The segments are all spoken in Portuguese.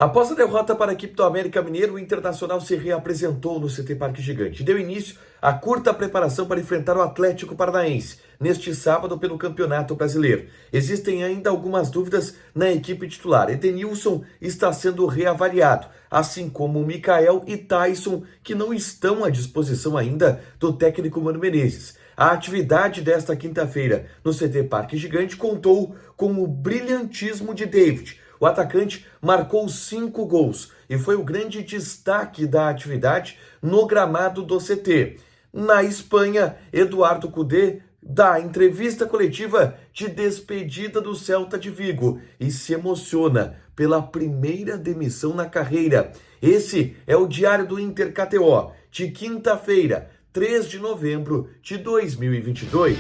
Após a derrota para a equipe do América Mineiro, o Internacional se reapresentou no CT Parque Gigante. Deu início à curta preparação para enfrentar o Atlético Paranaense, neste sábado pelo Campeonato Brasileiro. Existem ainda algumas dúvidas na equipe titular. Edenilson está sendo reavaliado, assim como Mikael e Tyson, que não estão à disposição ainda do técnico Mano Menezes. A atividade desta quinta-feira no CT Parque Gigante contou com o brilhantismo de David. O atacante marcou 5 gols e foi o grande destaque da atividade no gramado do CT. Na Espanha, Eduardo Cudê dá entrevista coletiva de despedida do Celta de Vigo e se emociona pela primeira demissão na carreira. Esse é o Diário do Inter KTO, de quinta-feira, 3 de novembro de 2022.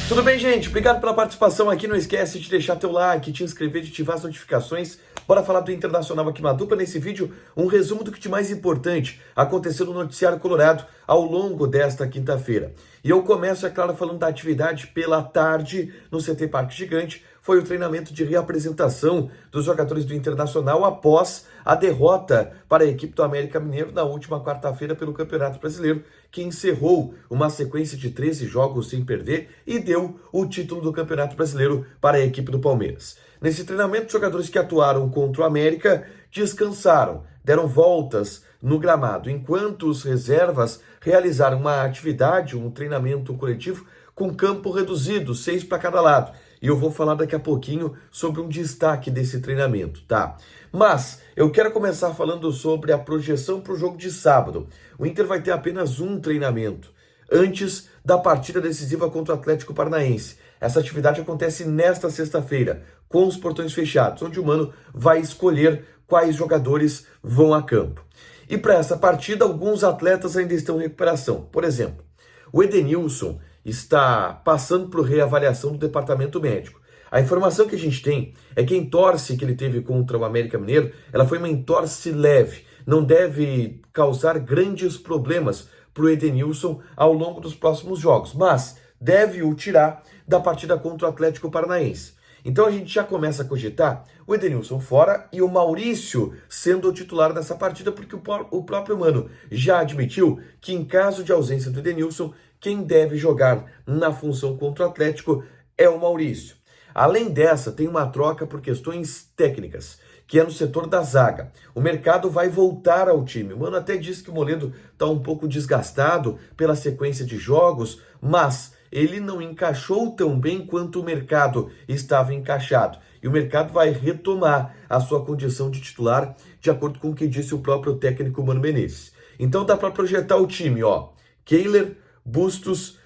Tudo bem, gente? Obrigado pela participação aqui. Não esquece de deixar teu like, te inscrever, de ativar as notificações. Bora falar do Internacional aqui na dupla. Nesse vídeo, um resumo do que de mais importante aconteceu no noticiário colorado ao longo desta quinta-feira. E eu começo, é claro, falando da atividade pela tarde no CT Parque Gigante. Foi o treinamento de reapresentação dos jogadores do Internacional após a derrota para a equipe do América Mineiro na última quarta-feira pelo Campeonato Brasileiro, que encerrou uma sequência de 13 jogos sem perder e deu o título do Campeonato Brasileiro para a equipe do Palmeiras. Nesse treinamento, os jogadores que atuaram contra o América descansaram, deram voltas no gramado, enquanto os reservas realizaram uma atividade, um treinamento coletivo com campo reduzido, 6 para cada lado. E eu vou falar daqui a pouquinho sobre um destaque desse treinamento, tá? Mas eu quero começar falando sobre a projeção para o jogo de sábado. O Inter vai ter apenas um treinamento antes da partida decisiva contra o Atlético Paranaense. Essa atividade acontece nesta sexta-feira, com os portões fechados, onde o Mano vai escolher quais jogadores vão a campo. E para essa partida, alguns atletas ainda estão em recuperação. Por exemplo, o Edenilson está passando por reavaliação do departamento médico. A informação que a gente tem é que a entorse que ele teve contra o América Mineiro, ela foi uma entorse leve, não deve causar grandes problemas para o Edenilson ao longo dos próximos jogos, mas deve o tirar da partida contra o Atlético Paranaense. Então a gente já começa a cogitar o Edenilson fora e o Maurício sendo o titular dessa partida, porque o próprio Mano já admitiu que em caso de ausência do Edenilson, quem deve jogar na função contra o Atlético é o Maurício. Além dessa, tem uma troca por questões técnicas, que é no setor da zaga. O mercado vai voltar ao time. O Mano até disse que o Moledo está um pouco desgastado pela sequência de jogos, mas ele não encaixou tão bem quanto o mercado estava encaixado. E o mercado vai retomar a sua condição de titular, de acordo com o que disse o próprio técnico Mano Menezes. Então dá para projetar o time, ó. Kehler, Bustos,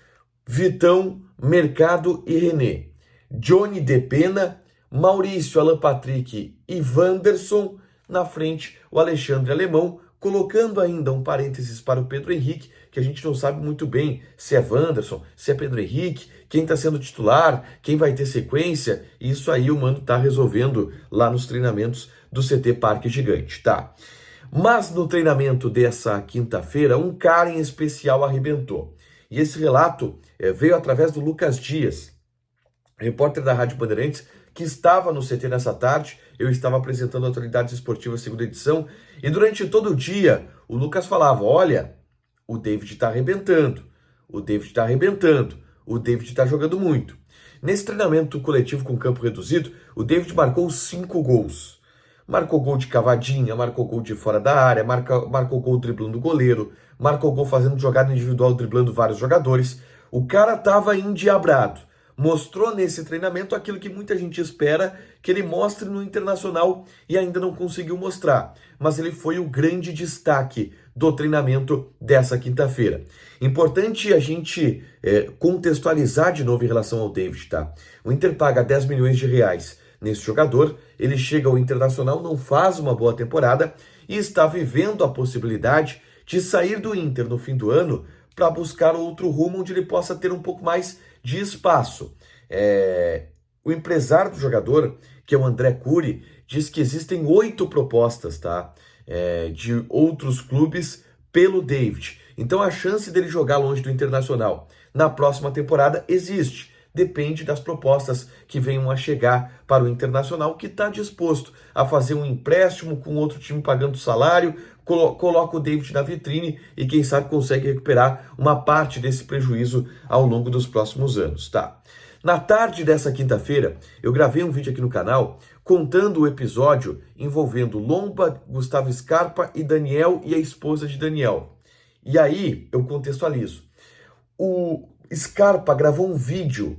Vitão, Mercado e René. Johnny De Pena, Maurício, Alan Patrick e Wanderson. Na frente, o Alexandre Alemão, colocando ainda um parênteses para o Pedro Henrique, que a gente não sabe muito bem se é Wanderson, se é Pedro Henrique, quem está sendo titular, quem vai ter sequência. Isso aí o Mano está resolvendo lá nos treinamentos do CT Parque Gigante, tá? Mas no treinamento dessa quinta-feira, um cara em especial arrebentou. E esse relato veio através do Lucas Dias, repórter da Rádio Bandeirantes, que estava no CT nessa tarde. Eu estava apresentando Atualidades Esportivas segunda edição, e durante todo o dia o Lucas falava: olha, o David está arrebentando, o David está arrebentando, o David está jogando muito. Nesse treinamento coletivo com campo reduzido, o David marcou 5 gols. Marcou gol de cavadinha, marcou gol de fora da área, marcou gol driblando o goleiro, marcou gol fazendo jogada individual, driblando vários jogadores. O cara estava endiabrado. Mostrou nesse treinamento aquilo que muita gente espera que ele mostre no Internacional e ainda não conseguiu mostrar. Mas ele foi o grande destaque do treinamento dessa quinta-feira. Importante a gente contextualizar de novo em relação ao David, tá? O Inter paga 10 milhões de reais nesse jogador, ele chega ao Internacional, não faz uma boa temporada e está vivendo a possibilidade de sair do Inter no fim do ano para buscar outro rumo onde ele possa ter um pouco mais de espaço. O empresário do jogador, que é o André Cury, diz que existem 8 propostas, tá? De outros clubes pelo David. Então a chance dele jogar longe do Internacional na próxima temporada existe. depende das propostas que venham a chegar para o Internacional, que está disposto a fazer um empréstimo com outro time pagando salário, coloca o David na vitrine e quem sabe consegue recuperar uma parte desse prejuízo ao longo dos próximos anos, tá? Na tarde dessa quinta-feira, eu gravei um vídeo aqui no canal contando o episódio envolvendo Lomba, Gustavo Scarpa e Daniel e a esposa de Daniel. E aí eu contextualizo. O Scarpa gravou um vídeo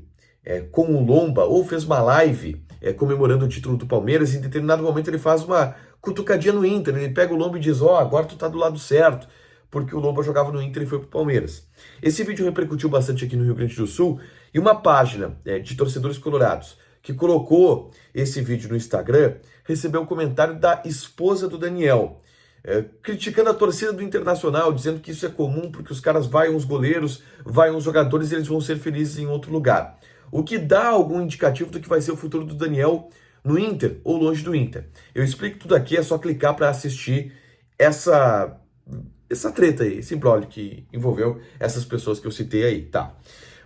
com o Lomba, ou fez uma live comemorando o título do Palmeiras, e em determinado momento ele faz uma cutucadinha no Inter, ele pega o Lomba e diz, agora tu tá do lado certo, porque o Lomba jogava no Inter e foi pro Palmeiras. Esse vídeo repercutiu bastante aqui no Rio Grande do Sul, e uma página de torcedores colorados que colocou esse vídeo no Instagram recebeu um comentário da esposa do Daniel, criticando a torcida do Internacional, dizendo que isso é comum porque os caras vaiam os goleiros, vaiam os jogadores e eles vão ser felizes em outro lugar. O que dá algum indicativo do que vai ser o futuro do Daniel no Inter ou longe do Inter. Eu explico tudo aqui, é só clicar para assistir essa treta aí, esse imbróglio que envolveu essas pessoas que eu citei aí, tá?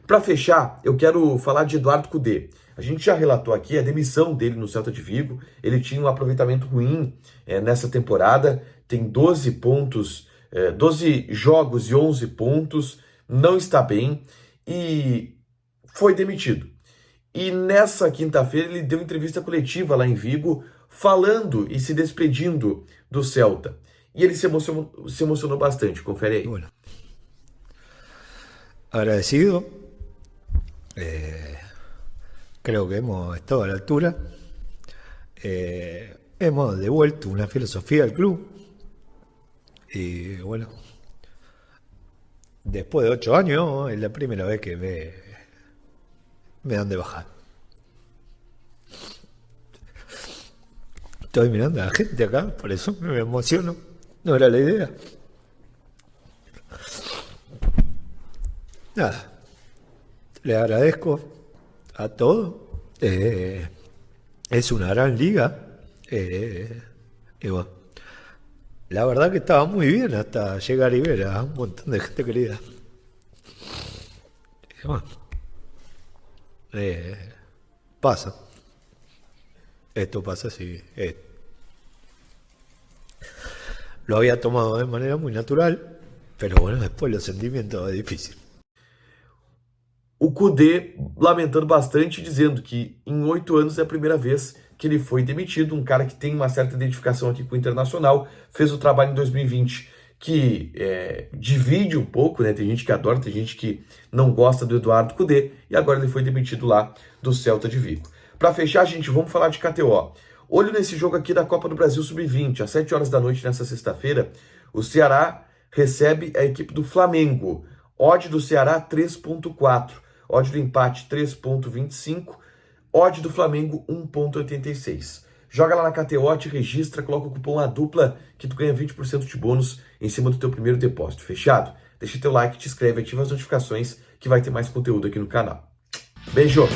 Para fechar, eu quero falar de Eduardo Cudê. A gente já relatou aqui a demissão dele no Celta de Vigo. Ele tinha um aproveitamento ruim nessa temporada, tem 12 pontos, 12 jogos e 11 pontos, não está bem e foi demitido. E nessa quinta-feira ele deu entrevista coletiva lá em Vigo, falando e se despedindo do Celta. E ele se emocionou bastante, confere aí. Bueno, agradecido. Creo que hemos estado a la altura. Hemos devuelto una filosofía al club. Y bueno, después de 8 años es la primera vez que me dan de bajar. Estoy mirando a la gente acá, por eso me emociono. No era la idea. Nada, le agradezco a todos. Es una gran liga. Y bueno, la verdad que estaba muy bien hasta llegar y ver a un montón de gente querida. Y bueno, pasa. Esto pasa así. Lo había tomado de manera muy natural, pero bueno, después los sentimientos es difícil. O Cudê lamentando bastante, dizendo que em 8 anos é a primeira vez que ele foi demitido, um cara que tem uma certa identificação aqui com o Internacional, fez o trabalho em 2020 que divide um pouco, né? Tem gente que adora, tem gente que não gosta do Eduardo Cudê, e agora ele foi demitido lá do Celta de Vigo. Para fechar, gente, vamos falar de KTO. Olho nesse jogo aqui da Copa do Brasil Sub-20, às 7 horas da noite nessa sexta-feira, o Ceará recebe a equipe do Flamengo. Odd do Ceará 3.4, odd do empate 3.25, odd do Flamengo 1.86. Joga lá na KTO, te registra, coloca o cupom ADUPLA que tu ganha 20% de bônus em cima do teu primeiro depósito. Fechado? Deixa teu like, te inscreve, ativa as notificações que vai ter mais conteúdo aqui no canal. Beijo!